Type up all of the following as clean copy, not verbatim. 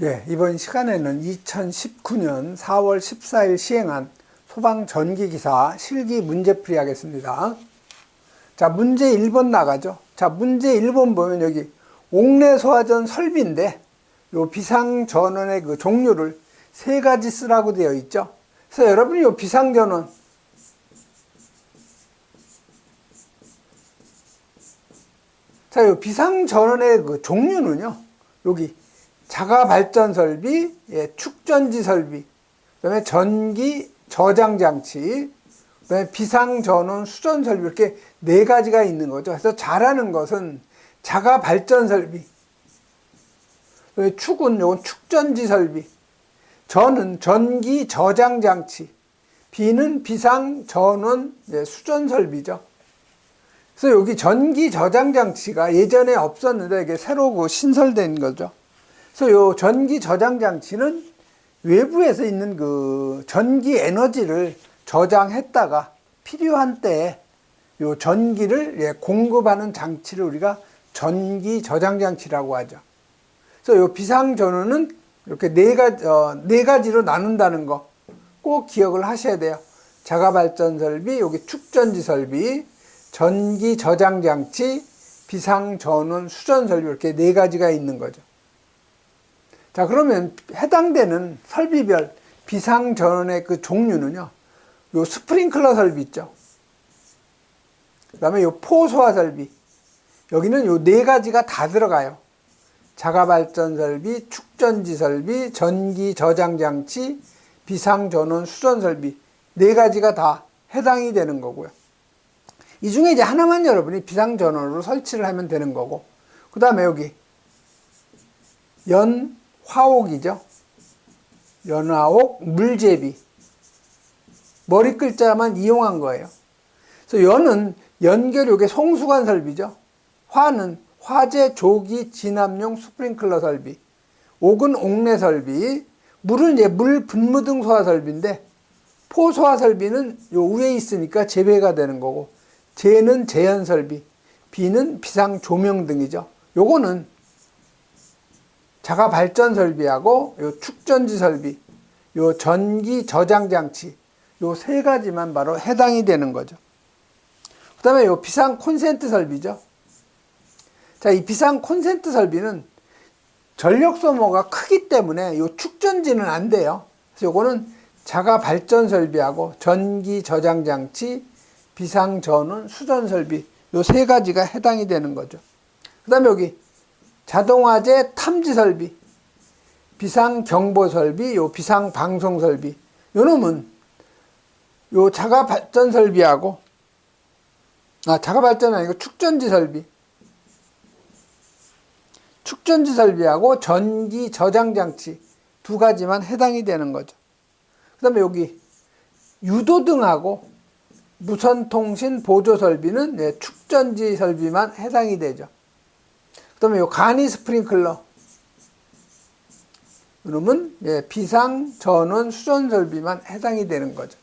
예, 이번 시간에는 2019년 4월 14일 시행한 소방전기기사 실기 문제풀이 하겠습니다. 자, 문제 1번 나가죠. 자, 문제 1번 보면 여기 옥내소화전 설비인데 요 비상전원의 그 종류를 세 가지 쓰라고 되어 있죠. 그래서 여러분이 요 비상전원 자, 요 비상전원의 그 종류는요. 여기 자가발전 설비, 예, 축전지 설비, 그다음에 전기 저장 장치, 그다음에 비상전원 수전 설비 이렇게 네 가지가 있는 거죠. 그래서 잘하는 것은 자가발전 설비, 축은 요건 축전지 설비, 전은 전기 저장 장치, 비는 비상전원 예, 수전 설비죠. 그래서 여기 전기 저장 장치가 예전에 없었는데 이게 새로 그 신설된 거죠. 그래서 요 전기 저장 장치는 외부에서 있는 그 전기 에너지를 저장했다가 필요한 때에 요 전기를 예, 공급하는 장치를 우리가 전기 저장 장치라고 하죠. 그래서 요 비상전원은 이렇게 네 가지로 나눈다는 거 꼭 기억을 하셔야 돼요. 자가발전 설비, 여기 축전지 설비, 전기 저장 장치, 비상전원 수전 설비 이렇게 네 가지가 있는 거죠. 자, 그러면 해당되는 설비별 비상전원의 그 종류는요. 요 스프링클러 설비 있죠. 그 다음에 요 포소화 설비. 여기는 요 네 가지가 다 들어가요. 자가발전 설비, 축전지 설비, 전기 저장 장치, 비상전원 수전 설비. 네 가지가 다 해당이 되는 거고요. 이 중에 이제 하나만 여러분이 비상전원으로 설치를 하면 되는 거고. 그 다음에 여기 화옥이죠. 연화옥, 물제비. 머리 글자만 이용한 거예요. 그래서 연은 연결욕의 송수관 설비죠. 화는 화재 조기 진압용 스프링클러 설비. 옥은 옥내 설비. 물은 이제 물 분무 등 소화 설비인데 포소화 설비는 요 위에 있으니까 재배가 되는 거고 재는 재현 설비. 비는 비상 조명 등이죠. 요거는 자가발전 설비하고 요 축전지 설비, 요 전기 저장 장치, 요 세 가지만 바로 해당이 되는 거죠. 그 다음에 요 비상 콘센트 설비죠. 자, 이 비상 콘센트 설비는 전력 소모가 크기 때문에 요 축전지는 안 돼요. 그래서 요거는 자가발전 설비하고 전기 저장 장치, 비상 전원 수전 설비, 요 세 가지가 해당이 되는 거죠. 그 다음에 여기 자동화재 탐지 설비, 비상 경보 설비, 요 비상 방송 설비. 요 놈은 요 자가 발전 설비하고 자가 발전은 아니고 축전지 설비. 축전지 설비하고 전기 저장 장치 두 가지만 해당이 되는 거죠. 그다음에 여기 유도등하고 무선통신 보조 설비는 네, 축전지 설비만 해당이 되죠. 그 다음에 요 간이 스프링클러. 이놈은 예, 비상, 전원, 수전 설비만 해당이 되는 거죠.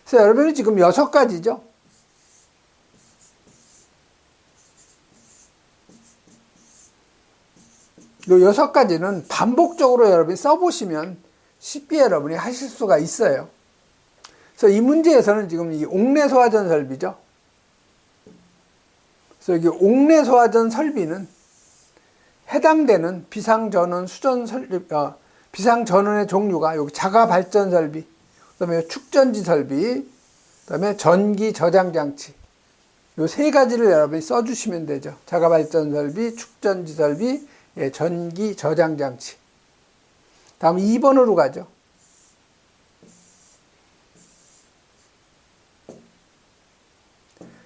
그래서 여러분이 지금 6가지죠. 요 6가지는 반복적으로 여러분이 써보시면 쉽게 여러분이 하실 수가 있어요. 그래서 이 문제에서는 지금 이 옥내소화전 설비죠. 그래서 여기 옥내소화전 설비는 해당되는 비상전원 수전 설비, 비상전원의 종류가 여기 자가발전 설비, 그 다음에 축전지 설비, 그 다음에 전기 저장 장치. 요 세 가지를 여러분이 써주시면 되죠. 자가발전 설비, 축전지 설비, 예, 전기 저장 장치. 다음 2번으로 가죠.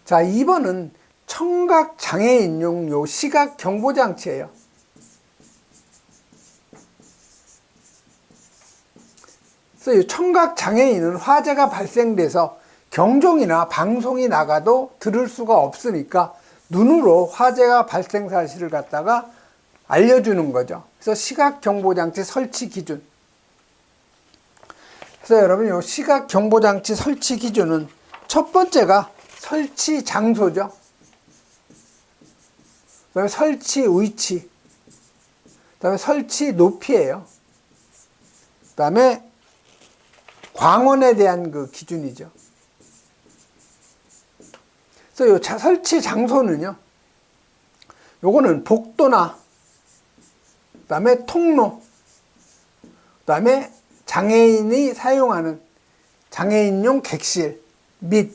자, 2번은 청각장애인용 요 시각 경보 장치예요. 그래서 이 청각장애인은 화재가 발생돼서 경종이나 방송이 나가도 들을 수가 없으니까 눈으로 화재가 발생 사실을 갖다가 알려주는 거죠. 그래서 시각경보장치 설치 기준. 그래서 여러분 이 시각경보장치 설치 기준은 첫 번째가 설치 장소죠. 그다음에 설치 위치. 그다음에 설치 높이예요. 그다음에 광원에 대한 그 기준이죠. 그래서 요 설치 장소는요. 요거는 복도나 그다음에 통로, 그다음에 장애인이 사용하는 장애인용 객실 및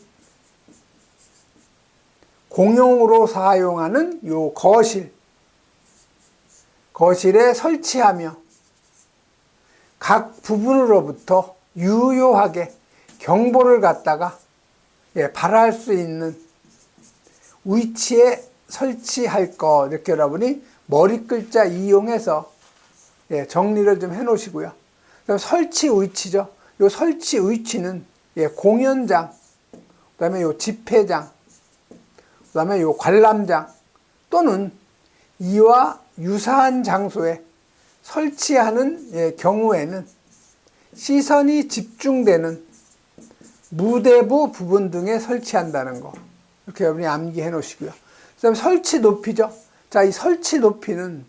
공용으로 사용하는 요 거실에 설치하며 각 부분으로부터 유효하게 경보를 갖다가 발할 수 있는 위치에 설치할 것, 이렇게 여러분이 머리 글자 이용해서 정리를 좀 해 놓으시고요. 설치 위치죠. 요 설치 위치는 공연장, 그다음에 요 집회장, 그다음에 요 관람장 또는 이와 유사한 장소에 설치하는 경우에는 시선이 집중되는 무대부 부분 등에 설치한다는 거, 이렇게 여러분이 암기해 놓으시고요. 그다음에 설치 높이죠. 자, 이 설치 높이는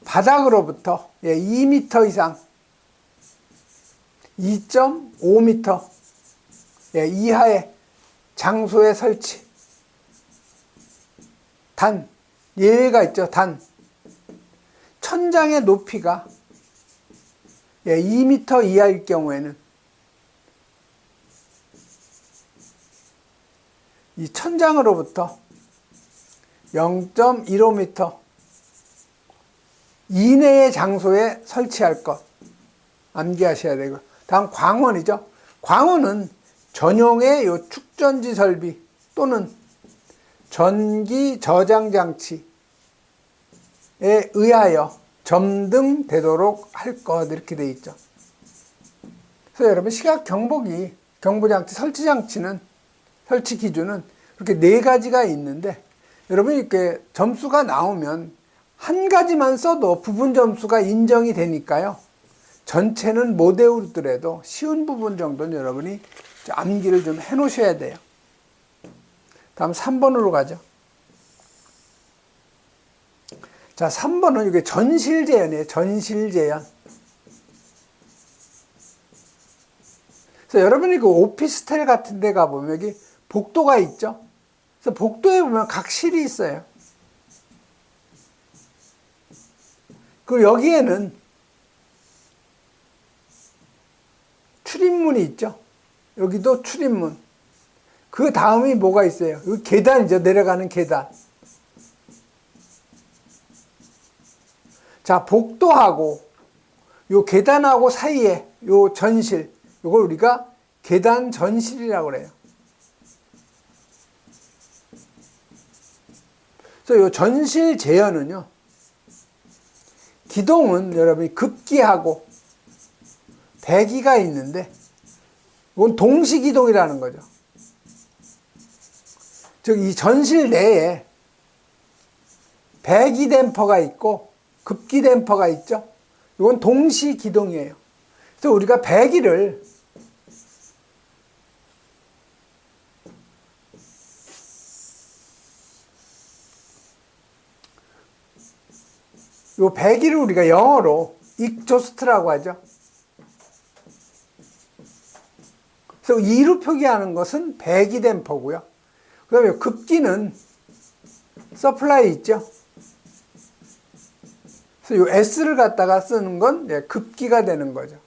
바닥으로부터 2m 이상, 2.5m 이하의 장소에 설치. 단, 예외가 있죠. 단, 천장의 높이가 2m 이하일 경우에는 이 천장으로부터 0.15m 이내의 장소에 설치할 것 암기하셔야 되고, 다음 광원이죠. 광원은 전용의 요 축전지 설비 또는 전기 저장 장치에 의하여 점등되도록 할 것, 이렇게 되어 있죠. 그래서 여러분 시각 경보기, 경보장치, 설치 장치는, 설치 기준은 이렇게 4가지가 있는데, 여러분 이렇게 점수가 나오면 한 가지만 써도 부분 점수가 인정이 되니까요. 전체는 못 외우더라도 쉬운 부분 정도는 여러분이 암기를 좀 해 놓으셔야 돼요. 다음 3번으로 가죠. 자, 3번은 이게 전실재현이에요. 전실재현. 그래서 여러분이 그 오피스텔 같은 데 가보면 여기 복도가 있죠. 그래서 복도에 보면 각 실이 있어요. 그리고 여기에는 출입문이 있죠. 여기도 출입문. 그 다음이 뭐가 있어요? 여기 계단이죠. 내려가는 계단. 자, 복도하고 요 계단하고 사이에 요 전실, 요걸 우리가 계단 전실이라고 그래요. 그래서 요 전실 재현은요, 기동은 여러분이 급기하고 배기가 있는데, 이건 동시기동이라는 거죠. 즉, 이 전실 내에 배기 댐퍼가 있고 급기 댐퍼가 있죠. 이건 동시기동이에요. 그래서 우리가 배기를 우리가 영어로 익조스트라고 하죠. 그래서 2로 표기하는 것은 배기 댐퍼고요. 그 다음에 급기는 서플라이 있죠. 그래서 이 S를 갖다가 쓰는 건 급기가 되는 거죠.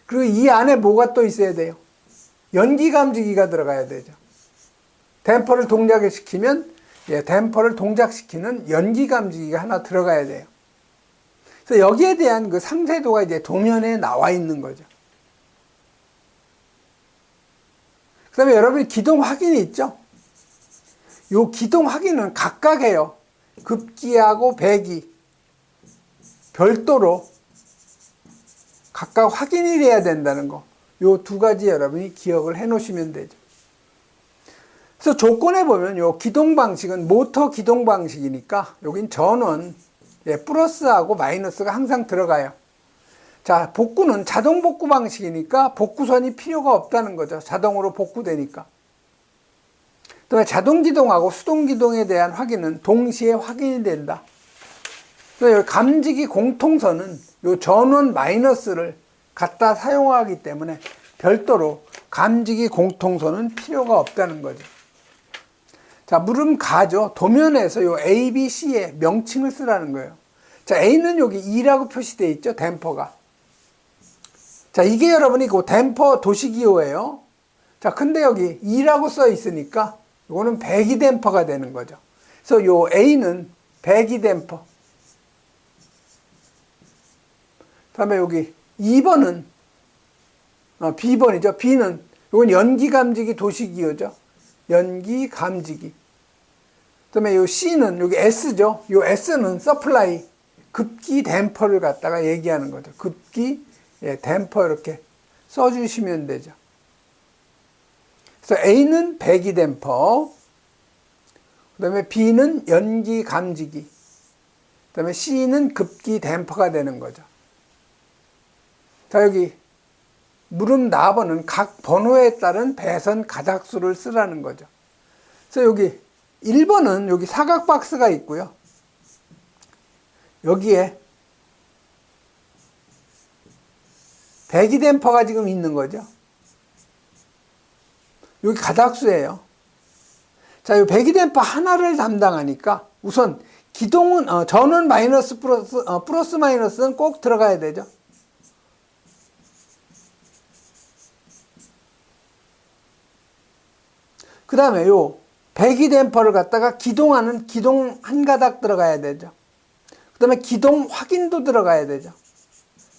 그리고 이 안에 뭐가 또 있어야 돼요? 연기 감지기가 들어가야 되죠. 댐퍼를 동작시키면 댐퍼를 동작시키는 연기 감지기가 하나 들어가야 돼요. 그래서 여기에 대한 그 상세도가 이제 도면에 나와 있는 거죠. 그 다음에 여러분이 기동 확인이 있죠? 요 기동 확인은 각각 해요. 급기하고 배기. 별도로 각각 확인이 돼야 된다는 거. 요 2가지 여러분이 기억을 해 놓으시면 되죠. 그래서 조건에 보면 요 기동 방식은 모터 기동 방식이니까 여긴 전원, 플러스하고 마이너스가 항상 들어가요. 자, 복구는 자동 복구 방식이니까 복구선이 필요가 없다는 거죠. 자동으로 복구되니까. 그다음에 자동 기동하고 수동 기동에 대한 확인은 동시에 확인이 된다. 그래서 감지기 공통선은 요 전원 마이너스를 갖다 사용하기 때문에 별도로 감지기 공통선은 필요가 없다는 거죠. 자, 물음 가죠. 도면에서 요 A, B, C의 명칭을 쓰라는 거예요. 자, A는 여기 2라고 표시되어 있죠. 댐퍼가. 자, 이게 여러분이 그 댐퍼 도시기호예요. 자, 근데 여기 2라고 써 있으니까 이거는 배기 댐퍼가 되는 거죠. 그래서 요 A는 배기 댐퍼. 다음에 여기 2번은 B번이죠. B는 이건 연기 감지기 도시기호죠. 연기 감지기. 그다음에 요 C는 여기 S죠. 요 S는 서플라이 급기 댐퍼를 갖다가 얘기하는 거죠. 급기 댐퍼 이렇게 써주시면 되죠. 그래서 A는 배기 댐퍼, 그다음에 B는 연기 감지기, 그다음에 C는 급기 댐퍼가 되는 거죠. 자, 여기 물음 나번은 각 번호에 따른 배선 가닥수를 쓰라는 거죠. 그래서 여기 1번은 여기 사각 박스가 있고요. 여기에 배기 댐퍼가 지금 있는 거죠. 여기 가닥수예요. 자, 이 배기 댐퍼 하나를 담당하니까 우선 기동은 전원 마이너스 플러스 마이너스는 꼭 들어가야 되죠. 그 다음에 요 배기 댐퍼를 갖다가 기동하는 기동 한 가닥 들어가야 되죠. 그 다음에 기동 확인도 들어가야 되죠.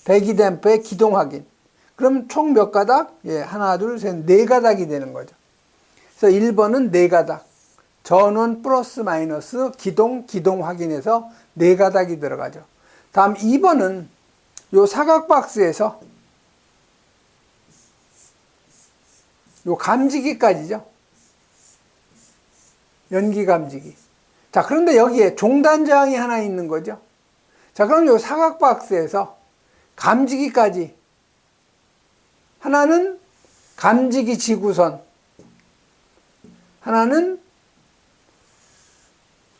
배기 댐퍼의 기동 확인. 그럼 총 몇 가닥? 예, 하나, 둘, 셋, 네 가닥이 되는 거죠. 그래서 1번은 네 가닥. 전원 플러스 마이너스 기동 확인해서 네 가닥이 들어가죠. 다음 2번은 요 사각 박스에서 요 감지기까지죠. 연기 감지기. 자, 그런데 여기에 종단 저항이 하나 있는 거죠. 자, 그럼 요 사각 박스에서 감지기까지 하나는 감지기 지구선, 하나는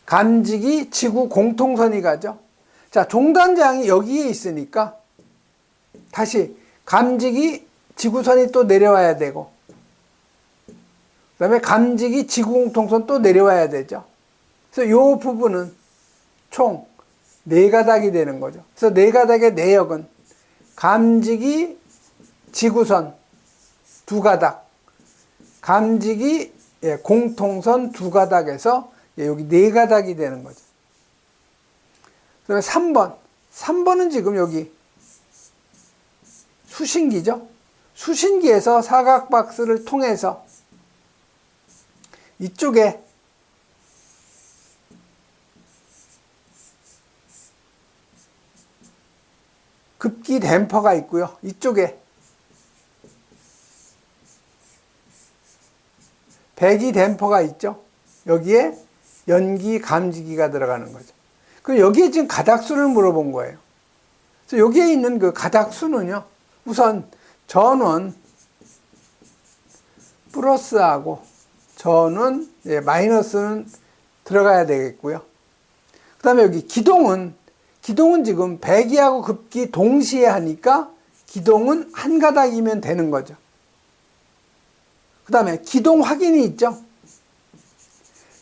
감지기 지구 공통선이 가죠. 자, 종단 저항이 여기에 있으니까 다시 감지기 지구선이 또 내려와야 되고, 그 다음에 감지기 지구공통선 또 내려와야 되죠. 그래서 이 부분은 총 4가닥이 되는 거죠. 그래서 4가닥의 내역은 감지기 지구선 2가닥, 감지기 공통선 2가닥에서 여기 4가닥이 되는 거죠. 그 다음에 3번은 지금 여기 수신기죠. 수신기에서 사각 박스를 통해서 이쪽에 급기 댐퍼가 있고요. 이쪽에 배기 댐퍼가 있죠. 여기에 연기 감지기가 들어가는 거죠. 그럼 여기에 지금 가닥수를 물어본 거예요. 그래서 여기에 있는 그 가닥수는요, 우선 전원 플러스하고 전원 마이너스는 들어가야 되겠고요. 그 다음에 여기 기동은 지금 배기하고 급기 동시에 하니까 기동은 한 가닥이면 되는 거죠. 그 다음에 기동 확인이 있죠.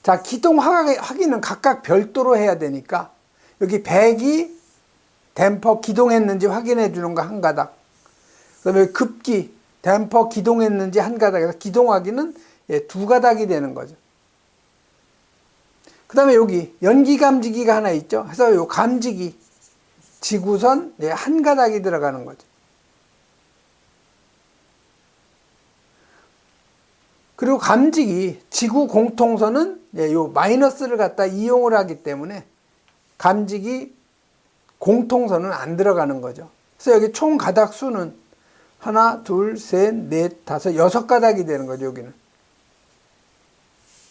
자, 기동 확인은 각각 별도로 해야 되니까 여기 배기 댐퍼 기동했는지 확인해 주는 거 한 가닥, 그 다음에 급기 댐퍼 기동했는지 한 가닥에서 기동 확인은 2가닥이 되는 거죠. 그 다음에 여기 연기 감지기가 하나 있죠. 그래서 요 감지기 지구선 한 가닥이 들어가는 거죠. 그리고 감지기 지구 공통선은 요 마이너스를 갖다 이용을 하기 때문에 감지기 공통선은 안 들어가는 거죠. 그래서 여기 총 가닥 수는 하나, 둘, 셋, 넷, 다섯, 6가닥이 되는 거죠, 여기는.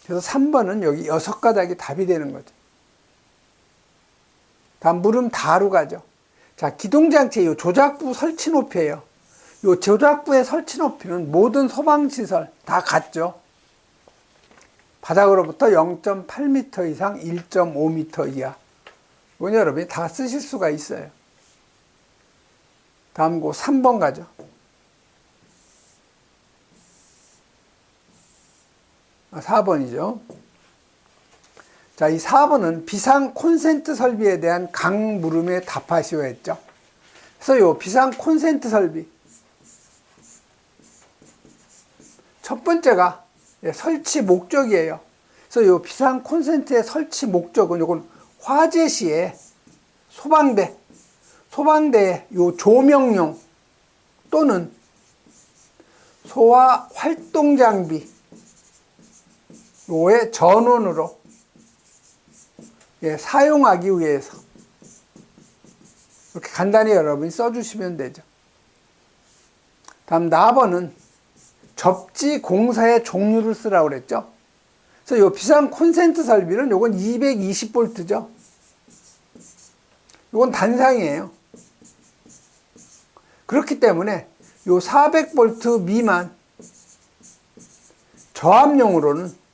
그래서 3번은 여기 6가닥이 답이 되는 거죠. 다음 물음 다로 가죠. 자, 기동장치의 요 조작부 설치 높이예요. 요 조작부의 설치 높이는 모든 소방시설 다 같죠. 바닥으로부터 0.8m 이상 1.5m 이하. 이건 여러분이 다 쓰실 수가 있어요. 다음 거 3번 가죠. 4번이죠. 자, 이 4번은 비상 콘센트 설비에 대한 각 물음에 답하시오 했죠. 그래서 요 비상 콘센트 설비. 첫 번째가 설치 목적이에요. 그래서 요 비상 콘센트의 설치 목적은 요건 화재 시에 소방대의 요 조명용 또는 소화 활동 장비 요의 전원으로 사용하기 위해서 이렇게 간단히 여러분이 써주시면 되죠. 다음 4번은 접지 공사의 종류를 쓰라고 그랬죠. 그래서 요 비상 콘센트 설비는 요건 220V죠. 요건 단상이에요. 그렇기 때문에 요 400V 미만 저압용으로는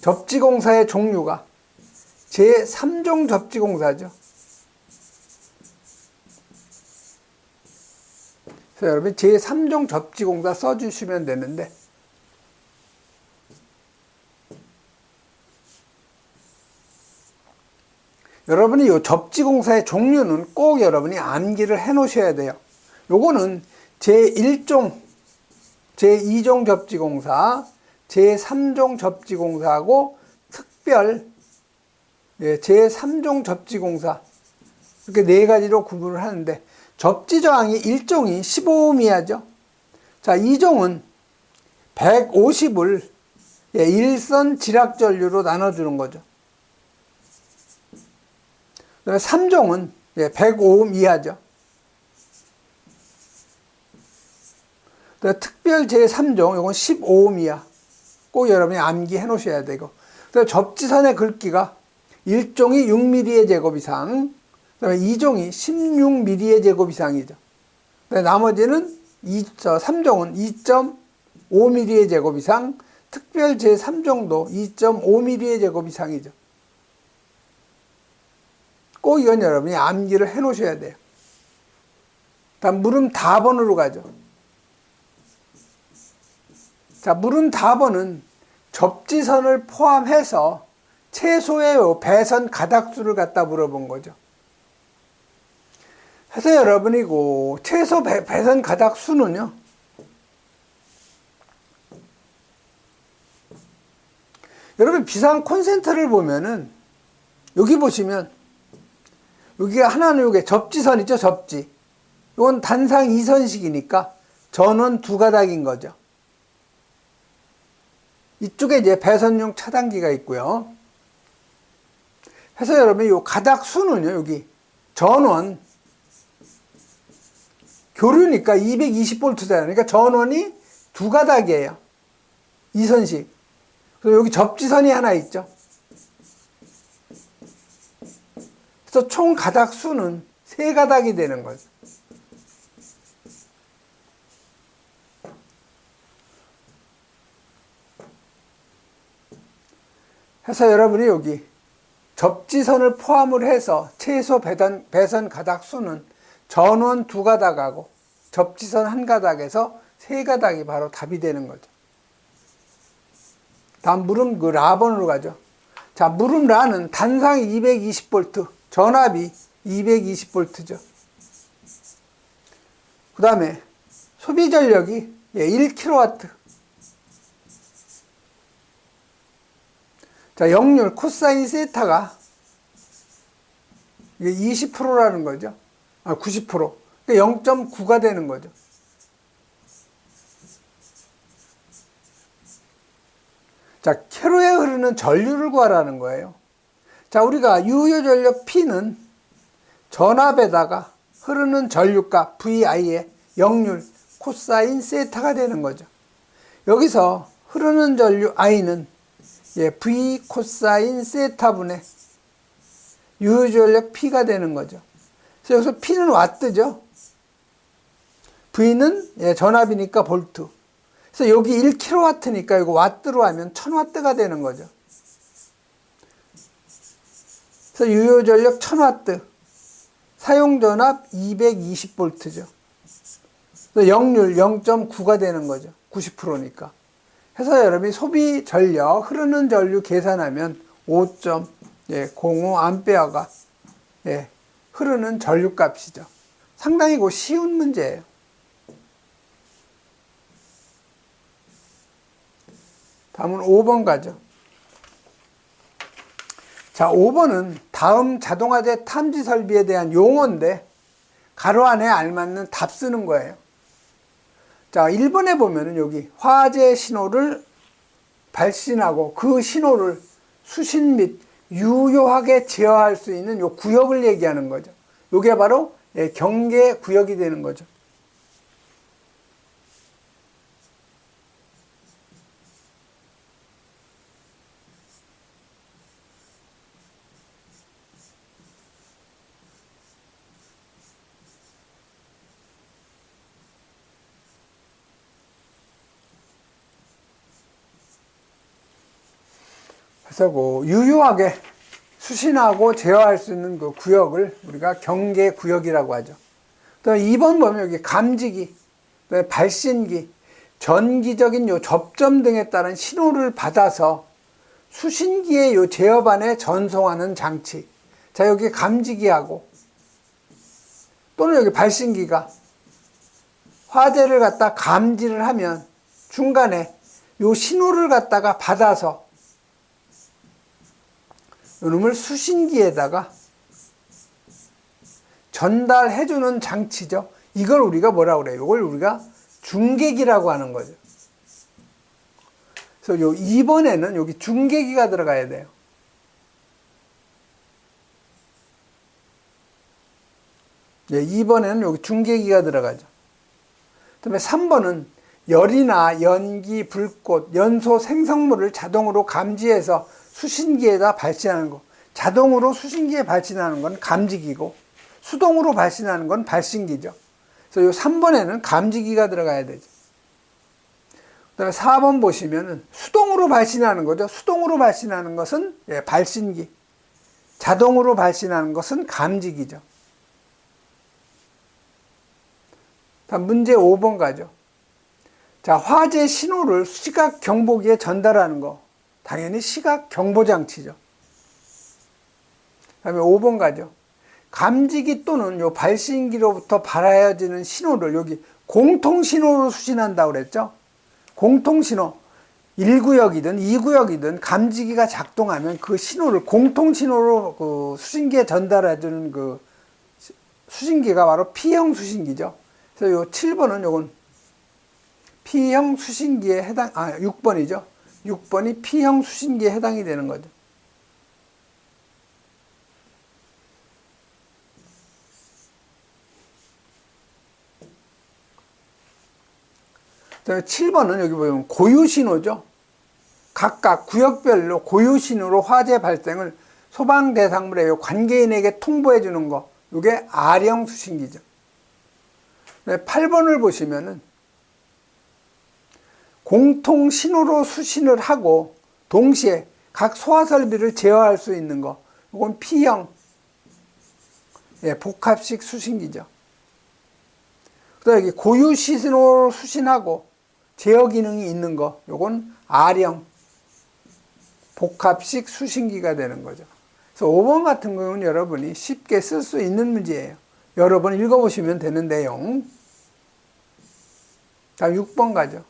접지공사의 종류가 제3종 접지공사죠. 그래서 여러분 제3종 접지공사 써주시면 되는데, 여러분이 이 접지공사의 종류는 꼭 여러분이 암기를 해 놓으셔야 돼요. 요거는 제1종, 제2종 접지공사, 제3종 접지공사하고 특별 제3종 접지공사 이렇게 네 가지로 구분을 하는데, 접지저항이 1종이 15오hm 이하죠. 자, 2종은 150을 일선 지락전류로 나눠주는 거죠. 3종은 105오hm 이하죠. 특별 제3종, 이건 15오hm 이하. 꼭 여러분이 암기해 놓으셔야 되고. 접지선의 굵기가 1종이 6mm의 제곱 이상, 그 다음에 2종이 16mm의 제곱 이상이죠. 나머지는 3종은 2.5mm의 제곱 이상, 특별 제3종도 2.5mm의 제곱 이상이죠. 꼭 이건 여러분이 암기를 해 놓으셔야 돼요. 다음 물음 답번으로 가죠. 자, 물음 답번은 접지선을 포함해서 최소의 배선 가닥수를 갖다 물어본 거죠. 그래서 여러분이 그 최소 배선 가닥수는요, 여러분 비상 콘센트를 보면은 여기 보시면 여기가 하나는 이게 접지선 있죠, 접지. 이건 단상 2선식이니까 전원 2가닥인 거죠. 이쪽에 이제 배선용 차단기가 있고요. 그래서 여러분 이 가닥 수는요, 여기 전원 교류니까 220V잖아요. 그러니까 전원이 2가닥이에요. 2선식. 그리고 여기 접지선이 하나 있죠. 그래서 총 가닥 수는 3가닥이 되는 거죠. 그래서 여러분이 여기 접지선을 포함을 해서 최소 배선 가닥 수는 전원 2가닥하고 접지선 1가닥에서 3가닥이 바로 답이 되는 거죠. 다음 물음 라번으로 가죠. 자, 물음 라는 단상이 220V, 전압이 220V죠. 그 다음에 소비 전력이 1kW. 자, 역률 코사인 세타가 20%라는 거죠. 90%. 그러니까 0.9가 되는 거죠. 자, 캐로에 흐르는 전류를 구하라는 거예요. 자, 우리가 유효 전력 P는 전압에다가 흐르는 전류값 VI의 역률 코사인 세타가 되는 거죠. 여기서 흐르는 전류 I는 V 코사인 세타분의 유효 전력 P가 되는 거죠. 그래서 여기서 P는 와트죠. V는 전압이니까 볼트. 그래서 여기 1kW니까 이거 와트로 하면 1000W가 되는 거죠. 그래서 유효전력 1000W, 사용전압 220V죠. 역률 0.9가 되는 거죠. 90%니까. 해서 여러분이 소비 전력, 흐르는 전류 계산하면 5.05A가 흐르는 전류 값이죠. 상당히 쉬운 문제예요. 다음은 5번 가죠. 자, 5번은 다음 자동화재 탐지 설비에 대한 용어인데 가로 안에 알맞는 답 쓰는 거예요. 자, 1번에 보면은 여기 화재 신호를 발신하고 그 신호를 수신 및 유효하게 제어할 수 있는 요 구역을 얘기하는 거죠. 요게 바로 경계 구역이 되는 거죠. 그래서 유효하게 수신하고 제어할 수 있는 그 구역을 우리가 경계 구역이라고 하죠. 또 2번 보면 여기 감지기, 발신기, 전기적인 요 접점 등에 따른 신호를 받아서 수신기의 요 제어반에 전송하는 장치. 자, 여기 감지기하고 또는 여기 발신기가 화재를 갖다 감지를 하면 중간에 요 신호를 갖다가 받아서 이놈을 수신기에다가 전달해주는 장치죠. 이걸 우리가 뭐라고 그래요? 이걸 우리가 중계기라고 하는 거죠. 그래서 요 2번에는 여기 중계기가 들어가야 돼요. 네, 2번에는 여기 중계기가 들어가죠. 그 다음에 3번은 열이나 연기, 불꽃, 연소 생성물을 자동으로 감지해서 수신기에다 발신하는 거. 자동으로 수신기에 발신하는 건 감지기고 수동으로 발신하는 건 발신기죠. 그래서 요 3번에는 감지기가 들어가야 되죠. 그 다음에 4번 보시면은 수동으로 발신하는 거죠. 수동으로 발신하는 것은 발신기. 자동으로 발신하는 것은 감지기죠. 다음 문제 5번 가죠. 자, 화재 신호를 시각 경보기에 전달하는 거. 당연히 시각 경보 장치죠. 그 다음에 5번 가죠. 감지기 또는 요 발신기로부터 발하여지는 신호를 여기 공통신호로 수신한다고 그랬죠. 공통신호 1구역이든 2구역이든 감지기가 작동하면 그 신호를 공통신호로 그 수신기에 전달해주는 그 수신기가 바로 P형 수신기죠. 그래서 요 7번은 요건 P형 수신기에 해당, 6번이죠. 6번이 P형 수신기에 해당이 되는 거죠. 그다음에 7번은 여기 보면 고유신호죠. 각각 구역별로 고유신호로 화재 발생을 소방 대상물의 관계인에게 통보해 주는 거. 이게 R형 수신기죠. 8번을 보시면은 공통 신호로 수신을 하고 동시에 각 소화 설비를 제어할 수 있는 거. 이건 P형 복합식 수신기죠. 그다음에 여기 고유 신호로 수신하고 제어 기능이 있는 거. 이건 R형 복합식 수신기가 되는 거죠. 그래서 5번 같은 경우는 여러분이 쉽게 쓸 수 있는 문제예요. 여러 번 읽어보시면 되는 내용. 다음 6번 가죠.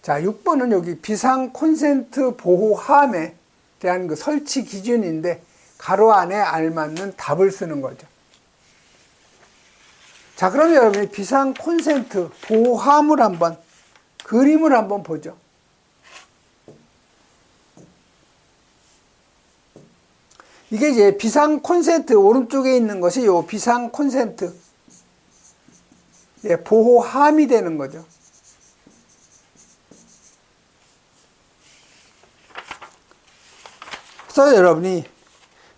자, 6번은 여기 비상 콘센트 보호함에 대한 그 설치 기준인데 가로 안에 알맞는 답을 쓰는 거죠. 자, 그럼 여러분이 비상 콘센트 보호함을 한번 그림을 한번 보죠. 이게 이제 비상 콘센트 오른쪽에 있는 것이 요 비상 콘센트 보호함이 되는 거죠. 그래서 여러분이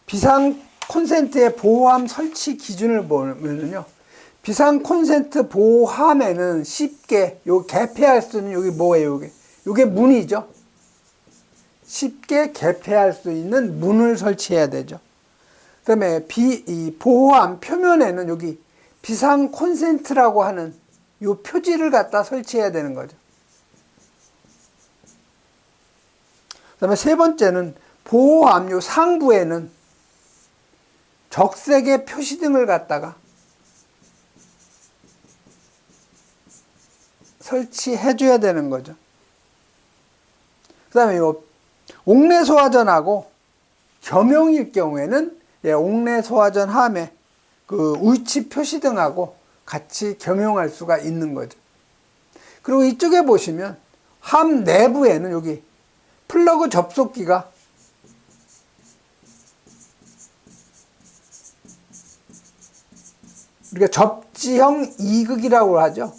비상 콘센트의 보호함 설치 기준을 보면은요, 비상 콘센트 보호함에는 쉽게 요 개폐할 수 있는 여기 뭐예요? 요게 문이죠. 쉽게 개폐할 수 있는 문을 설치해야 되죠. 그 다음에 이 보호함 표면에는 여기 비상 콘센트라고 하는 이 표지를 갖다 설치해야 되는 거죠. 그 다음에 세 번째는 보호함 요 상부에는 적색의 표시등을 갖다가 설치해 줘야 되는 거죠. 그 다음에 요 옥내소화전하고 겸용일 경우에는 옥내소화전 함에 그 위치 표시등하고 같이 겸용할 수가 있는 거죠. 그리고 이쪽에 보시면 함 내부에는 여기 플러그 접속기가 우리가 접지형 2극이라고 하죠.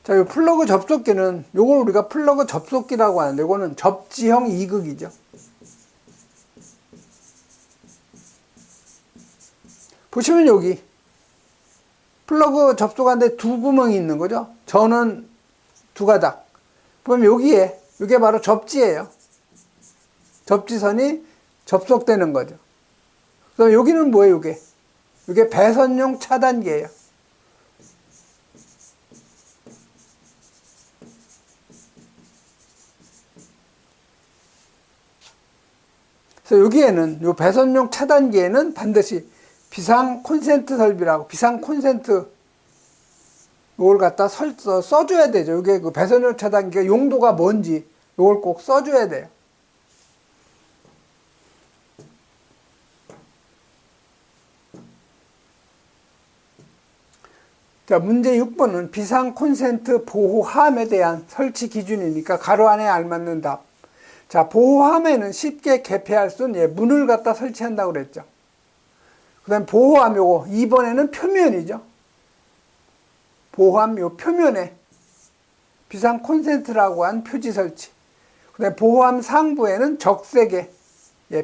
자, 이 플러그 접속기는 요걸 우리가 플러그 접속기라고 하는데 이거는 접지형 2극이죠. 보시면 여기 플러그 접속하는데 두 구멍이 있는 거죠. 전원 두 가닥. 그럼 여기에 이게 바로 접지예요. 접지선이 접속되는 거죠. 그럼 여기는 뭐예요, 이게? 이게 배선용 차단기예요. 그래서 여기에는 이 배선용 차단기에는 반드시 비상 콘센트 설비라고 비상 콘센트 이걸 갖다 써줘야 되죠. 이게 그 배선용 차단기가 용도가 뭔지 이걸 꼭 써줘야 돼요. 자, 문제 6번은 비상 콘센트 보호함에 대한 설치 기준이니까 가로 안에 알맞는 답. 자, 보호함에는 쉽게 개폐할 수 있는 문을 갖다 설치한다고 그랬죠. 그 다음에 보호함 요거 2번에는 표면이죠. 보호함 요 표면에 비상 콘센트라고 한 표지 설치. 그 다음에 보호함 상부에는 적색의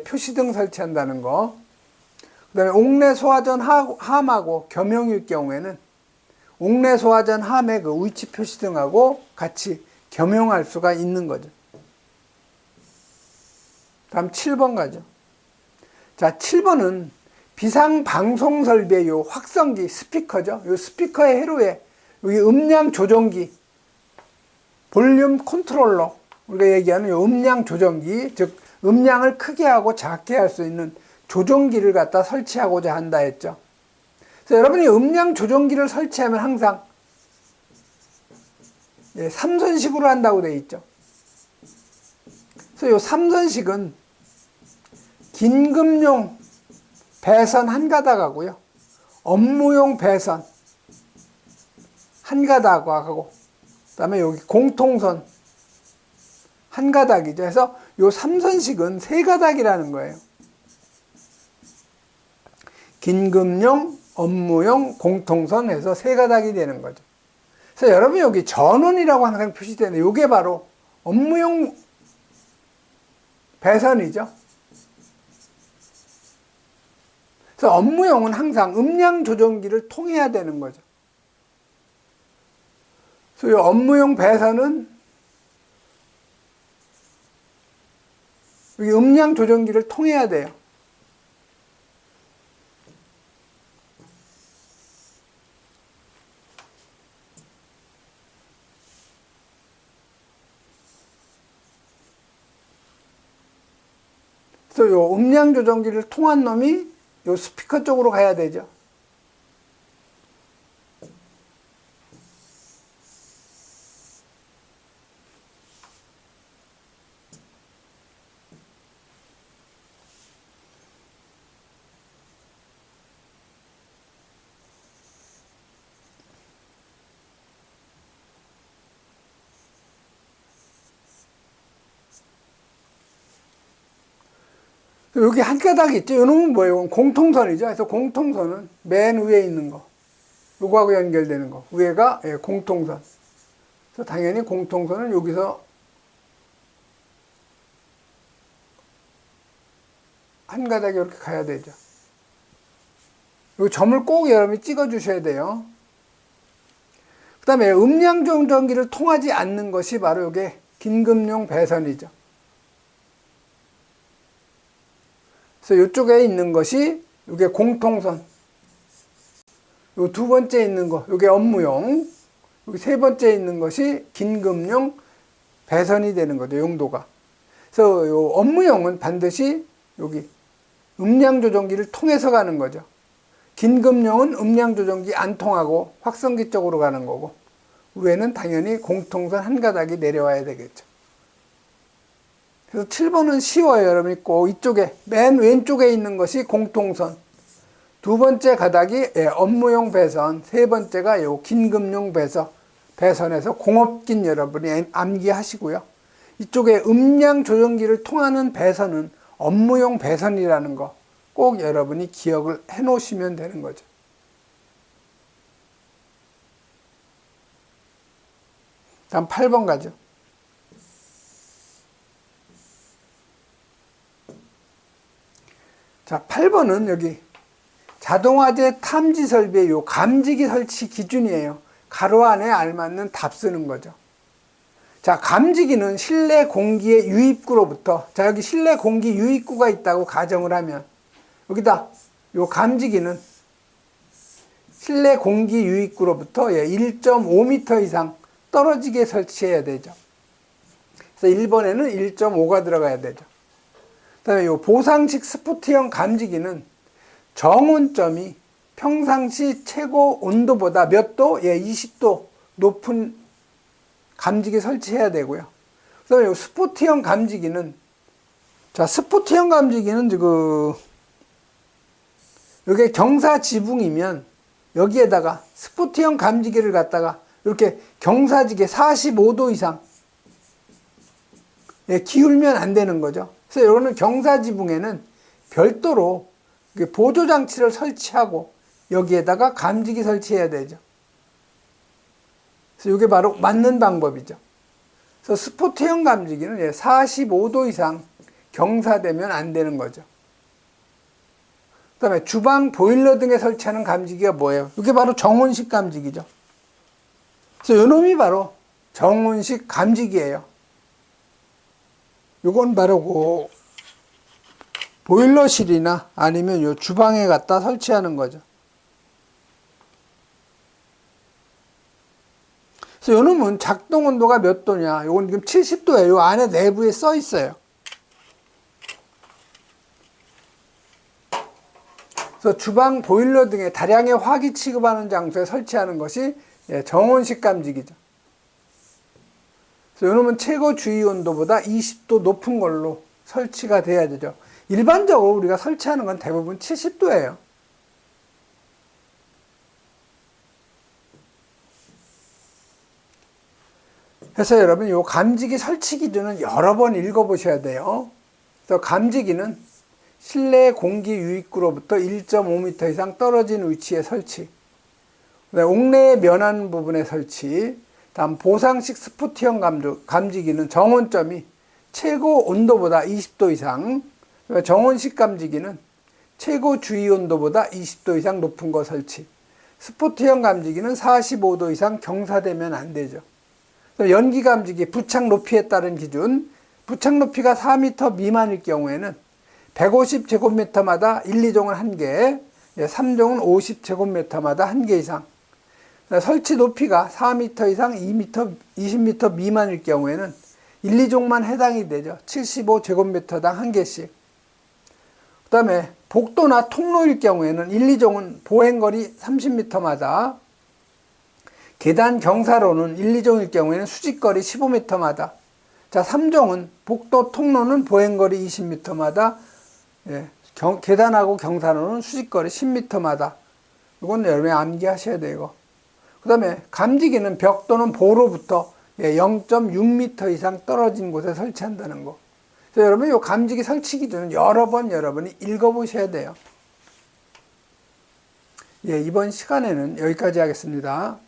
표시등 설치한다는 거. 그 다음에 옥내소화전 함하고 겸용일 경우에는 옥내소화전 함의 그 위치 표시등하고 같이 겸용할 수가 있는 거죠. 다음 7번 가죠. 자, 7번은 비상방송 설비의 요 확성기 스피커죠. 요 스피커의 회로에 여기 음량 조정기, 볼륨 컨트롤러, 우리가 얘기하는 요 음량 조정기, 즉 음량을 크게 하고 작게 할 수 있는 조정기를 갖다 설치하고자 한다 했죠. 그래서 여러분이 음량 조정기를 설치하면 항상 3선식으로 한다고 되어 있죠. 그래서 요 3선식은 긴급용 배선 한 가닥하고요. 업무용 배선 한 가닥하고 그다음에 여기 공통선 한 가닥이죠. 그래서 요 3선식은 세 가닥이라는 거예요. 긴급용, 업무용, 공통선 해서 세 가닥이 되는 거죠. 그래서 여러분 여기 전원이라고 항상 표시되는데 이게 바로 업무용 배선이죠. 그래서 업무용은 항상 음량 조정기를 통해야 되는 거죠. 그래서 이 업무용 배선은 여기 음량 조정기를 통해야 돼요. 그래서 이 음량 조정기를 통한 놈이 이 스피커 쪽으로 가야 되죠. 여기 한 가닥 있죠. 이놈은 뭐예요? 공통선이죠. 그래서 공통선은 맨 위에 있는 거. 요거하고 연결되는 거. 위에가 공통선. 그래서 당연히 공통선은 여기서 한 가닥이 이렇게 가야 되죠. 요 점을 꼭 여러분이 찍어 주셔야 돼요. 그 다음에 음량조정기를 통하지 않는 것이 바로 이게 긴급용 배선이죠. 그래서 이쪽에 있는 것이 이게 공통선. 요 두 번째 있는 거, 이게 업무용. 여기 세 번째 있는 것이 긴급용 배선이 되는 거죠, 용도가. 그래서 요 업무용은 반드시 여기 음량조정기를 통해서 가는 거죠. 긴급용은 음량조정기 안 통하고 확성기 쪽으로 가는 거고, 위에는 당연히 공통선 한 가닥이 내려와야 되겠죠. 그래서 7번은 쉬워요. 여러분이 꼭 이쪽에, 맨 왼쪽에 있는 것이 공통선. 두 번째 가닥이 업무용 배선, 세 번째가 요 긴급용 배선에서 공업긴 여러분이 암기하시고요. 이쪽에 음량 조정기를 통하는 배선은 업무용 배선이라는 거 꼭 여러분이 기억을 해 놓으시면 되는 거죠. 다음 8번 가죠. 자, 8번은 여기 자동화재 탐지 설비의 요 감지기 설치 기준이에요. 가로 안에 알맞는 답 쓰는 거죠. 자, 감지기는 실내 공기의 유입구로부터, 자, 여기 실내 공기 유입구가 있다고 가정을 하면, 여기다, 요 감지기는 실내 공기 유입구로부터 1.5m 이상 떨어지게 설치해야 되죠. 그래서 1번에는 1.5가 들어가야 되죠. 그 다음에 요 보상식 스포트형 감지기는 정온점이 평상시 최고 온도보다 몇 도? 20도 높은 감지기 설치해야 되고요. 그 다음에 요 스포트형 감지기는, 자, 스포트형 감지기는 이게 경사 지붕이면 여기에다가 스포트형 감지기를 갖다가 이렇게 경사지게 45도 이상 기울면 안 되는 거죠. 그래서 이거는 경사 지붕에는 별도로 보조장치를 설치하고 여기에다가 감지기 설치해야 되죠. 그래서 이게 바로 맞는 방법이죠. 그래서 스포트형 감지기는 45도 이상 경사되면 안 되는 거죠. 그 다음에 주방 보일러 등에 설치하는 감지기가 뭐예요? 이게 바로 정온식 감지기죠. 그래서 이놈이 바로 정온식 감지기예요. 이건 바로 보일러실이나 아니면 요 주방에 갖다 설치하는 거죠. 그래서 이놈은 작동 온도가 몇 도냐? 이건 지금 70도예요. 요 안에 내부에 써 있어요. 그래서 주방 보일러 등의 다량의 화기 취급하는 장소에 설치하는 것이 정온식 감지기죠. 그래서 이놈은 최고 주의 온도보다 20도 높은 걸로 설치가 돼야 되죠. 일반적으로 우리가 설치하는 건 대부분 70도예요. 그래서 여러분, 이 감지기 설치 기준은 여러 번 읽어보셔야 돼요. 그래서 감지기는 실내 공기 유입구로부터 1.5m 이상 떨어진 위치에 설치, 옥내의 면한 부분에 설치, 다음 보상식 스포트형 감지기는 정온점이 최고 온도보다 20도 이상, 정온식 감지기는 최고 주의 온도보다 20도 이상 높은 거 설치, 스포트형 감지기는 45도 이상 경사되면 안 되죠. 연기 감지기 부착 높이에 따른 기준, 부착 높이가 4m 미만일 경우에는 150제곱미터마다 1, 2종은 1개, 3종은 50제곱미터마다 1개 이상, 설치 높이가 4m 이상 20m 미만일 경우에는 1, 2종만 해당이 되죠. 75제곱미터당 1개씩. 그 다음에 복도나 통로일 경우에는 1, 2종은 보행거리 30m마다, 계단 경사로는 1, 2종일 경우에는 수직거리 15m마다, 자, 3종은 복도 통로는 보행거리 20m마다, 계단하고 경사로는 수직거리 10m마다. 이건 여러분이 암기하셔야 돼요. 그 다음에 감지기는 벽 또는 보로부터 0.6m 이상 떨어진 곳에 설치한다는 거. 그래서 여러분, 이 감지기 설치 기준은 여러 번 여러분이 읽어보셔야 돼요. 예, 이번 시간에는 여기까지 하겠습니다.